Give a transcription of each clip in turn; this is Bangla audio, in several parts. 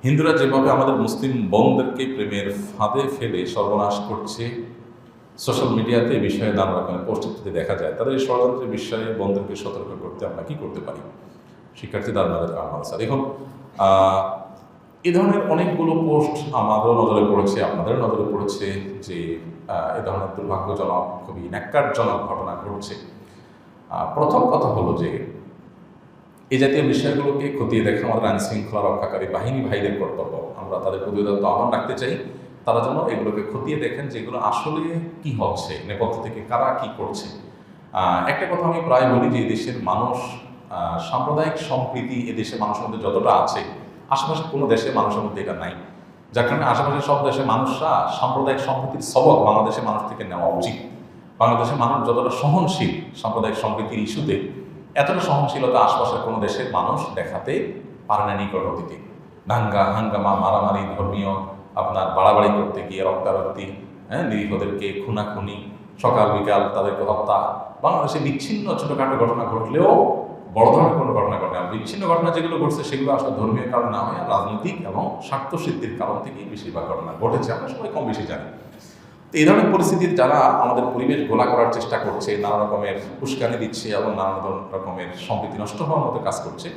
হিন্দুরা যেভাবে আমাদের মুসলিম বোনদেরকে প্রেমের ফাঁদে ফেলে সর্বনাশ করছে, সোশ্যাল মিডিয়াতে এই বিষয়ে নানা রকমের পোস্টে দেখা যায়। তাদের এই ষড়যন্ত্রের বিষয়ে বোনদেরকে সতর্ক করতে আমরা কি করতে পারি? শিক্ষার্থী দারুণাদের কারণ স্যার, এখন এ ধরনের অনেকগুলো পোস্ট আমাদেরও নজরে পড়েছে, আপনাদের নজরে পড়েছে যে এ ধরনের দুর্ভাগ্যজনক, খুবই ন্যাক্কারজনক ঘটনা ঘটছে। প্রথম কথা হলো যে এই জাতীয় বিষয়গুলোকে খতিয়ে দেখা আমাদের আইন শৃঙ্খলা রক্ষাকারী বাহিনী ভাইদের কর্তব্য। আমরা তাদের প্রতি আহ্বান রাখতে চাই, তারা যেন এগুলোকে খতিয়ে দেখেন যেগুলো আসলে কি হচ্ছে, নেপথ্য থেকে কারা কি করছে। একটা কথা আমি প্রায় বলি যে দেশের মানুষ, সাম্প্রদায়িক সম্প্রীতি এদেশের মানুষের মধ্যে যতটা আছে, আশেপাশে কোনো দেশের মানুষের মধ্যে এটা নাই। যার কারণে আশেপাশের সব দেশের মানুষরা সাম্প্রদায়িক সম্প্রীতির সবক বাংলাদেশের মানুষ থেকে নেওয়া উচিত। বাংলাদেশের মানুষ যতটা সহনশীল সাম্প্রদায়িক সম্প্রীতির ইস্যুতে, এতটা সহনশীলতা আশপাশের কোনো দেশের মানুষ দেখাতে পারে না নিকট অতীতে। হাঙ্গামা, মারামারি, ধর্মীয় আপনার বাড়াবাড়ি করতে গিয়ে রক্তারক্তি, নিরীহদেরকে খুনাখুনি, সকাল বিকাল তাদেরকে হত্যা, বাংলাদেশে বিচ্ছিন্ন ছোটোখাটো ঘটনা ঘটলেও বড় ধরনের কোনো ঘটনা ঘটে না। বিচ্ছিন্ন ঘটনা যেগুলো ঘটছে সেগুলো আসলে ধর্মীয় কারণ না হয়, রাজনৈতিক এবং স্বার্থ সিদ্ধির কারণ থেকেই বেশিরভাগ ঘটনা ঘটেছে, আমরা সবাই কম বেশি জানি। তো এই ধরনের পরিস্থিতির যারা আমাদের পরিবেশ ঘোলা করার চেষ্টা করছে, নানা রকমের উস্কানি দিচ্ছে এবং নানা রকমের সম্প্রীতি নষ্ট হওয়ার মতো কাজ করছে,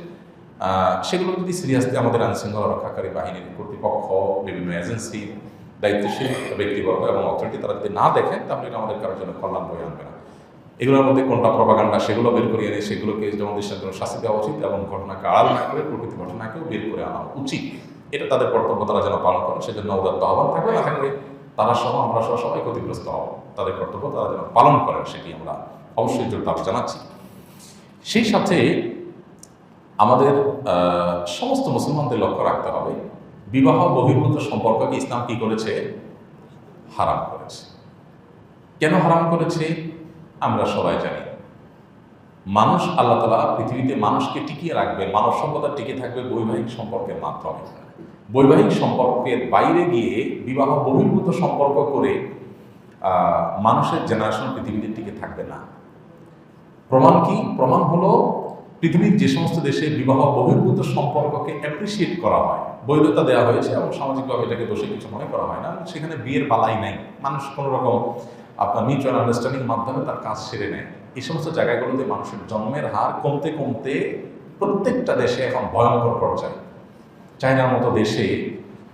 সেগুলো যদি সিরিয়াসলি আমাদের আইন শৃঙ্খলা রক্ষাকারী বাহিনীর কর্তৃপক্ষ, বিভিন্ন এজেন্সি, দায়িত্বশীল ব্যক্তিবর্গ এবং অথরিটি তারা যদি না দেখেন, তাহলে এটা আমাদের কারোর জন্য কল্যাণ বয়ে আনবে না। এগুলোর মধ্যে কোনটা প্রপাগান্ডা সেগুলো বের করে এনে সেগুলোকে যেমন দৃষ্টান্তমূলক শাস্তি দেওয়া উচিত এবং ঘটনাকে আড়াল না করে প্রকৃতি ঘটনাকেও বের করে আনা উচিত। এটা তাদের কর্তব্য, তারা যেন পালন করে, সেজন্য উদাত্ত আহ্বান থাকবে। না থাকলে তারা সহ আমরা সহ সবাই ক্ষতিগ্রস্ত হব। তাদের কর্তব্য তারা যেন পালন করেন, সেটি আমরা অবশ্যই জোর দাবি জানাচ্ছি। সেই সাথে আমাদের সমস্ত মুসলমানদের লক্ষ্য রাখতে হবে, বিবাহ বহির্ভূত সম্পর্ককে ইসলাম কি করেছে? হারাম করেছে। কেন হারাম করেছে আমরা সবাই জানি। মানুষ, আল্লাহ তাআলা পৃথিবীতে মানুষকে টিকিয়ে রাখবে, মানব সভ্যতা টিকে থাকবে বৈবাহিক সম্পর্কের মাধ্যমে। বৈবাহিক সম্পর্কের বাইরে গিয়ে বিবাহ বহির্ভূত সম্পর্ক করে মানুষের জেনারেশন পৃথিবীতে টিকে থাকবে না। প্রমাণ কি? প্রমাণ হলো পৃথিবীর যে সমস্ত দেশে বিবাহ বহির্ভূত সম্পর্ককে অ্যাপ্রিসিয়েট করা হয়, বৈধতা দেওয়া হয়েছে এবং সামাজিকভাবে এটাকে দোষে কিছু মনে করা হয় না, সেখানে বিয়ের বালাই নাই, মানুষ কোনো রকম আপনার মিউচুয়াল আন্ডারস্ট্যান্ডিং মাধ্যমে তার কাজ সেরে নেয়। এই সমস্ত জায়গাগুলোতে মানুষের জন্মের হার কমতে কমতে প্রত্যেকটা দেশে এখন ভয়ঙ্কর পর্যায়ে। চায়নার মতো দেশে,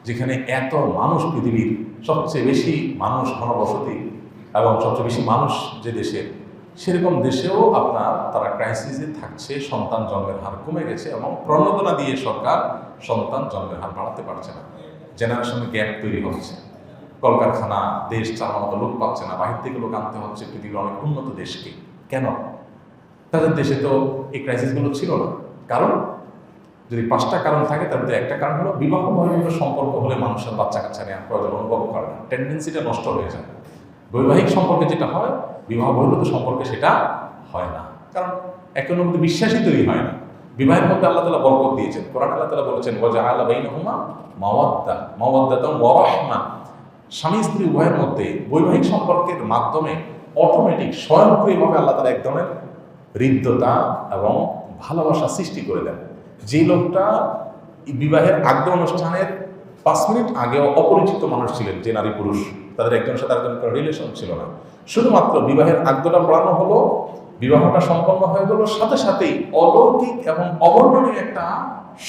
যেখানে এত মানুষ, পৃথিবীর সবচেয়ে বেশি মানুষ ঘনবসতি এবং সবচেয়ে বেশি মানুষ যে দেশের, সেরকম দেশেও আপনার তারা ক্রাইসিসে থাকছে, সন্তান জন্মের হার কমে গেছে এবং প্রণোদনা দিয়ে সরকার সন্তান জন্মের হার বাড়াতে পারছে না। জেনারেশনে গ্যাপ তৈরি হচ্ছে, কলকারখানা, দেশ চালানোর মতো লোক পাচ্ছে না, বাহির থেকে লোক আনতে হচ্ছে পৃথিবীর অনেক উন্নত দেশকে। কেন? তাদের দেশে তো এই ক্রাইসিসগুলো ছিল না। কারণ যদি 5টা কারণ থাকে, তার মধ্যে একটা কারণ হলো বিবাহ বহির্ভূত সম্পর্ক হলে মানুষের বাচ্চা কাচ্চা নেওয়ার প্রয়োজন অনুভব করে না, টেন্ডেন্সিটা নষ্ট হয়ে যায়। বৈবাহিক সম্পর্কে যেটা হয়, বিবাহ বহির্ভূত সম্পর্কে সেটা হয় না, কারণ একে অন্যের মধ্যে বিশ্বাসই তৈরি হয় না। বিবাহের মধ্যে আল্লাহ তাআলা বরকত দিয়েছেন। কোরআন আল্লাহ তাআলা বলেছেন, ওয়াজআলা বাইনাহুমা মাওয়াদ্দাতান ওয়া রাহমা। স্বামী স্ত্রী উভয়ের মধ্যে বৈবাহিক সম্পর্কের মাধ্যমে অটোমেটিক স্বয়ংক্রিয়ভাবে আল্লাহ তাআলা এক ধরনের হৃদ্যতা এবং ভালোবাসা সৃষ্টি করে দেন। যে লোকটা বিবাহের আগ্য অনুষ্ঠানের 5 মিনিট আগেও অপরিচিত মানুষ ছিলেন, যে নারী পুরুষ, তাদের একজনের সাথে আরেকজনের কোনো রিলেশন ছিল না, শুধুমাত্র বিবাহের আগ্যটা পড়ানো হলো, বিবাহটা সম্পন্ন হয়ে গেল, সাথে সাথেই অলৌকিক এবং অবর্ণনীয় একটা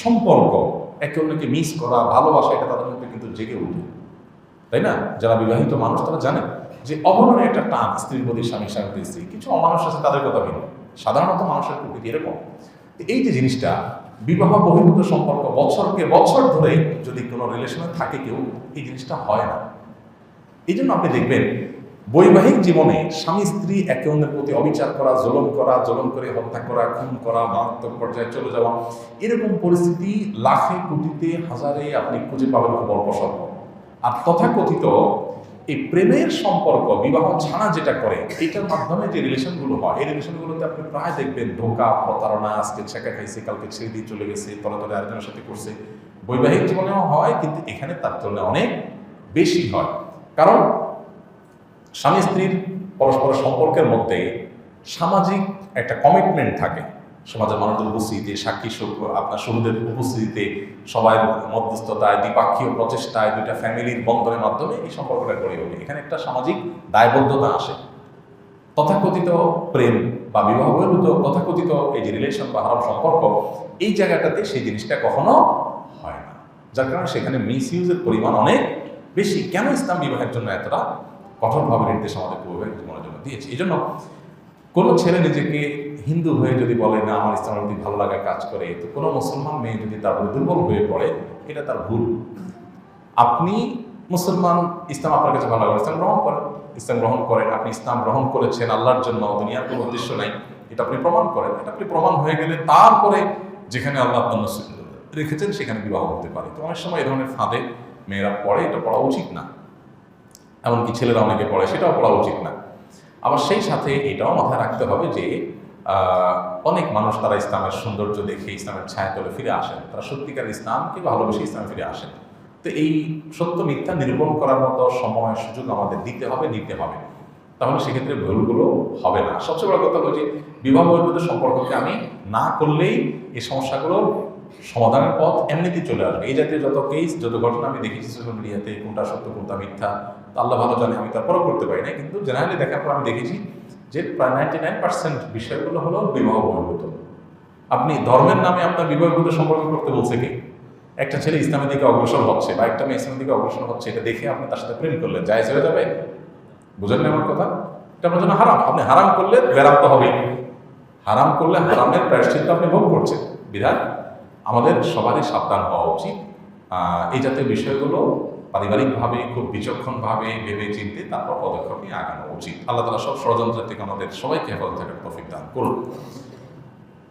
সম্পর্ক, একে অন্যকে মিস করা, ভালোবাসা, এটা তাদের মধ্যে কিন্তু জেগে উঠে, তাই না? যারা বিবাহিত মানুষ তারা জানেন যে অবর্ণনীয় একটা টান, স্ত্রীর প্রতি স্বামী, স্বামীর প্রতি স্ত্রী। কিছু অমানুষ আছে, তাদের কথা ভিন্ন, সাধারণত মানুষের প্রকৃতি এরকম। এই যে জিনিসটা, বিবাহ বহির্ভূত সম্পর্ক বছরকে বছর ধরে যদি কোনো রিলেশনে থাকে কেউ, এই জিনিসটা হয় না। এই জন্য আপনি দেখবেন বৈবাহিক জীবনে স্বামী স্ত্রী একে অন্যের প্রতি অবিচার করা, জুলুম করে হত্যা করা, খুন করা, মারাত্মক পর্যায়ে চলে যাওয়া, এরকম পরিস্থিতি লাখে, কোটিতে, হাজারে আপনি খুঁজে পাবেন খুব অল্প স্বল্প। আর তথাকথিত এই প্রেমের সম্পর্ক বিবাহ ছাড়া যেটা করে, এটার মাধ্যমে যে রিলেশনগুলো হয়, এই রিলেশনগুলোতে আপনি প্রায় দেখবেন ধোঁকা, প্রতারণা, আজকে ছেঁকা খাইছে, কালকে ছেড়ে দিয়ে চলে গেছে, তলে তলে আরেকজনের সাথে করছে। বৈবাহিক জীবনেও হয়, কিন্তু এখানে তার তুলনায় অনেক বেশি হয়। কারণ স্বামী স্ত্রীর পরস্পর সম্পর্কের মধ্যে সামাজিক একটা কমিটমেন্ট থাকে, সমাজের মানুষদের উপস্থিতিতে, সাক্ষী আপনার শহীদের উপস্থিতিতে, সবাই মধ্যস্থতায়, দ্বিপাক্ষীয় প্রচেষ্টায়, দুইটা ফ্যামিলির বন্ধনের মাধ্যমে এই সম্পর্কটা গড়ে ওঠে। এখানে একটা সামাজিক দায়বদ্ধতা আসে। তথাকথিত প্রেম বা বিবাহ বহির্ভূত তথাকথিত এই যে রিলেশন বা হারাম সম্পর্ক, এই জায়গাটাতে সেই জিনিসটা কখনো হয় না, যার কারণে সেখানে মিস ইউজের পরিমাণ অনেক বেশি। কেন ইসলাম বিবাহের জন্য এতটা কঠোরভাবে নির্দেশ আমাদের বৈবাহিক জীবনের জন্য দিয়েছে? এই জন্য কোনো ছেলে নিজেকে হিন্দু হয়ে যদি বলে না আমার ইসলামের প্রতি ভালো লাগা কাজ করে, তো কোনো মুসলমান মেয়ে যদি তার প্রতি দুর্বল হয়ে পড়ে, এটা তার ভুল। আপনি মুসলমান, ইসলাম আপনার কাছে ভালো লাগে, ইসলাম গ্রহণ করেন, ইসলাম গ্রহণ করেন। আপনি ইসলাম গ্রহণ করেছেন আল্লাহর জন্য, দুনিয়ার কোনো উদ্দেশ্য নাই, এটা আপনি প্রমাণ করেন। এটা আপনি প্রমাণ হয়ে গেলে তারপরে যেখানে আল্লাহ আপনার নসিব রেখেছেন সেখানে বিবাহ হতে পারে। তো অনেক সময় এই ধরনের ফাঁদে মেয়েরা পড়ে, এটা পড়া উচিত না। এমনকি ছেলেরা অনেকে পড়ে, সেটাও পড়া উচিত না। আবার সেই সাথে এটাও মাথায় রাখতে হবে যে অনেক মানুষ তারা ইসলামের সৌন্দর্য দেখে ইসলামের ছায়া তলে ফিরে আসেন, তারা সত্যিকার ইসলামকে ভালোবেসে ইসলামে ফিরে আসেন। তো এই সত্য মিথ্যা নিরূপণ করার মতো সময় সুযোগ আমাদের দিতে হবে, নিতে হবে, তাহলে সেক্ষেত্রে ভুলগুলো হবে না। সবচেয়ে বড় কথা হলো যে বিবাহ বহির্ভূত সম্পর্ককে আমি না করলেই এই সমস্যাগুলোর সমাধানের পথ এমনিতেই চলে আসবে। এই জাতীয় যত কেস, যত ঘটনা আমি দেখেছি সোশ্যাল মিডিয়াতে, কোনটা সত্য কোনটা মিথ্যা আল্লাহ ভালো জানে, আমি তারপরও করতে পারি না, কিন্তু জেনারেলি দেখার পর আমি দেখেছি যে প্রায় 99% বিষয়গুলো হলো বিবাহ বহির্ভূত। আপনি ধর্মের নামে আপনার বিবাহ বহির্ভূত সম্পর্ক করতে বলছে কি? একটা ছেলে ইসলামের দিকে অগ্রসর হচ্ছে বা একটা মেয়ে ইসলামের দিকে অগ্রসর হচ্ছে, এটা দেখে আপনি তার সাথে প্রেম করলেন, জায়েজ হয়ে যাবে? বুঝলেন না আমার কথা? এটা আপনার জন্য হারাম। আপনি হারাম করলে বেরাতে হবে, হারাম করলে হারামের প্রায়শ্চিত্ত আপনি ভোগ করছেন। বিধান আমাদের সবারই সাবধান হওয়া উচিত। এই জাতীয় বিষয়গুলো পারিবারিকভাবে খুব বিচক্ষণভাবে ভেবে চিনতে তারপর পদক্ষেপ নিয়ে আগানো উচিত। আল্লাহ তাআলা সব ষড়যন্ত্রের থেকে আমাদের সবাইকে হেফাজত থাকার তৌফিক দান করুন।